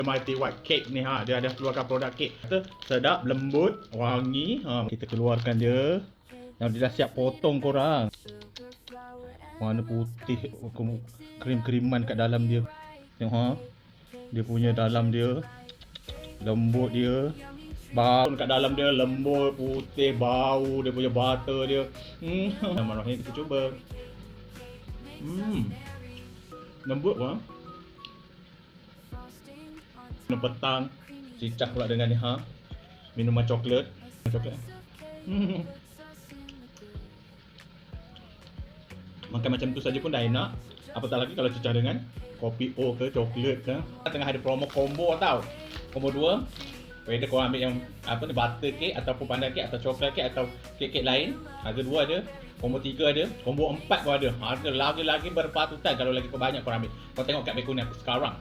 Mighty White Cake ni dia ada keluarkan produk kek. Sedap, lembut, wangi. Kita keluarkan dia. Yang dia dah siap potong korang. Warna putih, krim-kriman kat dalam dia. Tengok dia punya dalam dia. Lembut dia. Bau kat dalam dia lembut, putih, bau dia punya butter dia. Bismillahirrahmanirrahim, kita cuba. Lembut bang. Petang cicak pula dengan ni minuman coklat. Makan macam tu saja pun dah enak. Apatah lagi kalau cicak dengan kopi O ke coklat ke. Tengah ada promo combo tau. Combo 2. Whether kau ambil yang butter cake ataupun pandan cake atau coklat cake atau kek-kek lain, harga 2 ada. Combo 3 ada, combo 4 pun ada. Harga lagi-lagi berpatutan kalau lagi kau banyak kau ambil. Kau tengok kat beg kuning aku sekarang.